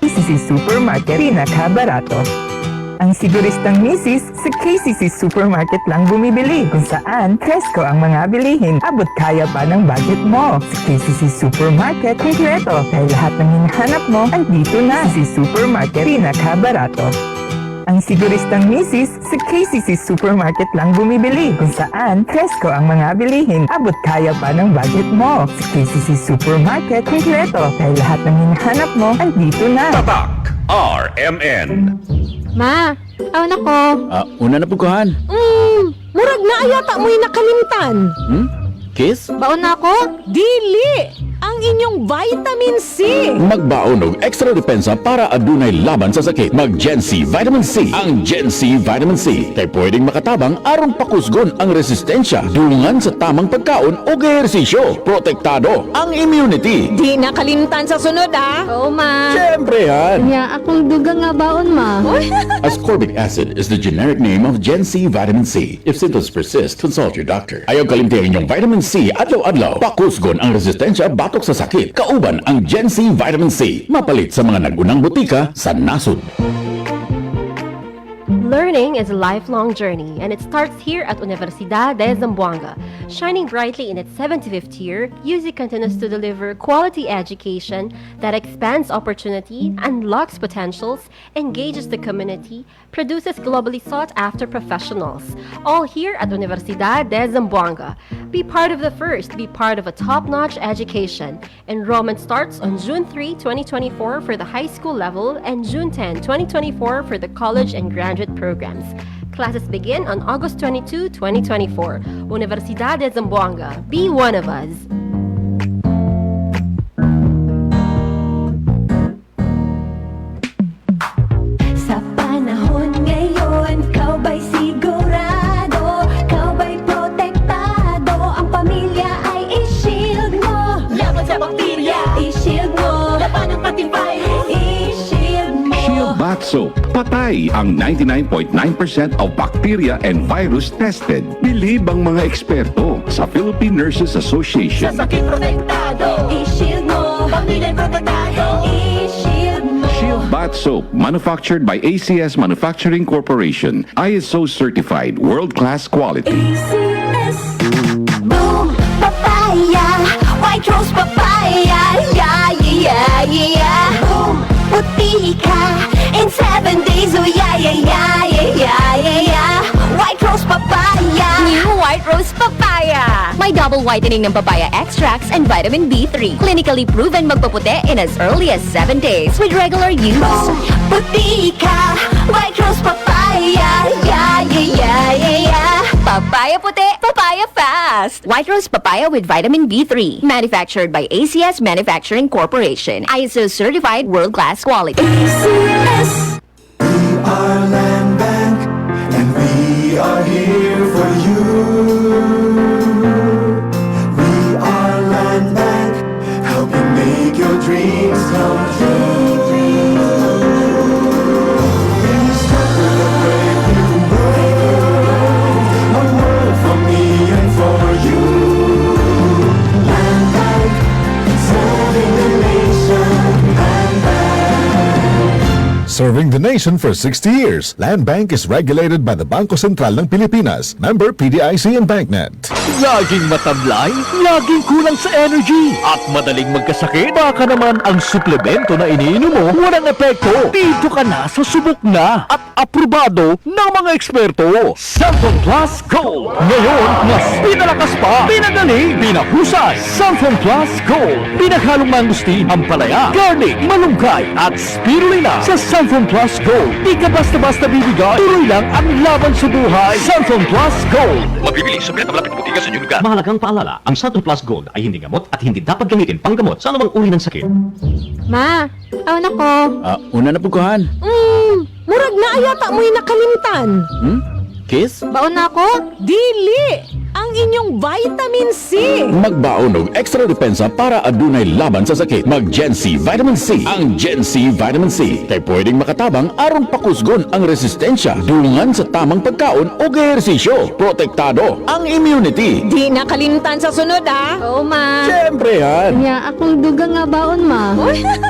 KCC Supermarket pinakabarato. Ang siguristang misis sa KCC Supermarket lang bumibili, kung saan presko ang mga bilihin, abot kaya pa ng budget mo. Sa KCC Supermarket, kumpleto, dahil lahat ng hinahanap mo andito na. KCC Supermarket pinakabarato. Ang siguristang misis sa KCC Supermarket lang bumibili, kung saan presko ang mga bilihin, abot kaya pa ng budget mo. Sa KCC Supermarket, kumpleto, dahil lahat ng hinahanap mo andito na. Tatak RMN. Ma, awan ako. Una na puguhan. Murag na ayata mo'y nakalimtan. Kiss? Baon na ako? Dili! Ang inyong vitamin C! Magbaon og extra depensa para adunay laban sa sakit. Mag Gen C Vitamin C. Ang Gen C Vitamin C kay pwedeng makatabang aron pakusgon ang resistensya dungan sa tamang pagkaon o ehersisyo. Protektado ang immunity. Di nakalimtan sa sunod, Oo, ma. Siyempre yan. Ya, akong dugang nga baon, ma. Ascorbic acid is the generic name of Gen C Vitamin C. If symptoms persist, consult your doctor. Ayaw kalimti ang inyong vitamin C adlaw-adlaw. Pakusgon ang resistensya batok sa sakit. Kauban ang Gen C Vitamin C. Mapalit sa mga nagunang butika sa nasod. Learning is a lifelong journey, and it starts here at Universidad de Zamboanga. Shining brightly in its 75th year, UZ continues to deliver quality education that expands opportunity, unlocks potentials, engages the community, produces globally sought-after professionals. All here at Universidad de Zamboanga. Be part of the first, be part of a top-notch education. Enrollment starts on June 3, 2024 for the high school level and June 10, 2024 for the college and graduate programs. Classes begin on August 22, 2024. Universidad de Zamboanga. Be one of us. Sa panahon ngayon, kau ba'y sigurado? Kau ba'y protektado? Ang pamilya ay i-shield mo. Laban sa bakterya, i-shield mo. Laban ng pating virus, i-shield mo. Shield Bath Soap. Patay ang 99.9% of bacteria and virus tested. Bilib ang mga eksperto sa Philippine Nurses Sa Association. sakit protektado, i-shield mo. Pamilya protektado, i-shield mo. Shield Bath Soap, manufactured by ACS Manufacturing Corporation. ISO certified, world-class quality. ACS. Boom, papaya. White rose papaya. Yeah, yeah, yeah. Boom, puti ka. In 7 days, oh yeah, yeah, yeah, yeah, yeah, yeah, yeah. White rose papaya. New White Rose Papaya. May double whitening ng papaya extracts and vitamin B3. Clinically proven magpaputi in as early as 7 days with regular use. Boom, puti ka. White rose papaya. Yeah, yeah, yeah, yeah, yeah. Papaya puti, papaya fast. White Rose Papaya with vitamin B3. Manufactured by ACS Manufacturing Corporation. ISO certified world-class quality. ACS. We are Land Bank, and we are here for you. We are Land Bank, helping make your dreams come true. We start with a brave new world, a world for me and for you. Land Bank, serving the nation. Land Bank. Serving the nation for 60 years, Land Bank is regulated by the Bangko Sentral ng Pilipinas, member PDIC and BancNet. Laging matablay, laging kulang sa energy, at madaling magkasakit. Baka naman ang suplemento na iniinom mo walang epekto. Dito ka na sa subok na at aprobado ng mga eksperto. Santon Plus Gold. Ngayon, mas pinalakas pa, pinagaling, pinahusay. Santon Plus Gold. Pinaghalong mangustin, ampalaya, garlic, malunggay, at spirulina. Sa Santon Plus Gold, di ka basta-basta bibigay. Tuloy lang ang laban sa buhay. Santon Plus Gold. Mabibili sa pinakamalapit na butika sa inyong lugar. Mahalagang paalala, ang Santon Plus Gold ay hindi gamot at hindi dapat gamitin panggamot sa anumang uri ng sakit. Ma, awan ako. Una na puguhan. Murag na ayata mo'y nakalimtan. Kiss? Baon na ako? Dili! Ang inyong vitamin C. Magbaon og extra depensa para adunay laban sa sakit. Mag Gen C Vitamin C. Ang Gen C Vitamin C kay pwedeng makatabang aron pakusgon ang resistensya dungan sa tamang pagkaon o ehersisyo. Protektado ang immunity. Di nakalimtan sa sunod ha. Oo, ma. Siyempre yan. Ya, akong dugang nga baon, ma.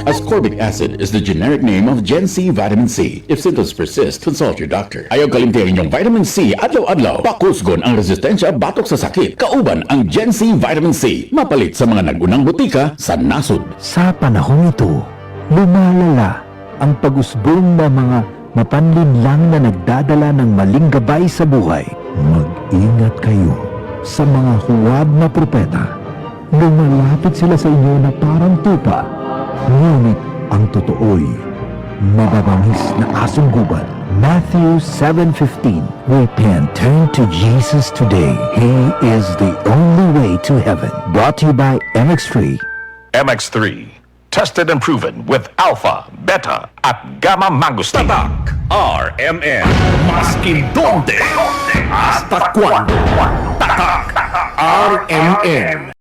Ascorbic acid is the generic name of Gen C Vitamin C. If symptoms persist, consult your doctor. Ayaw kalimtihan inyong vitamin C adlaw-adlaw. Pakusgon ang resistensya batok sa sakit. Kauban ang Gen C Vitamin C. Mapalit sa mga nagunang butika sa nasod. Sa panahong ito, lumalala ang pag-usbong ng mga mapanlinlang na nagdadala ng maling gabay sa buhay. Mag-ingat kayo sa mga huwad na propeta. Lumalapit sila sa inyo na parang tupa, ngunit ang totoo'y mababangis na asong gubat. Matthew 7:15. Repent, turn to Jesus today. He is the only way to heaven. Brought to you by MX3. MX3, tested and proven with alpha, beta, at gamma mangosteen. Tatak RMN. Maskin donde hasta cuando. Tatak RMN.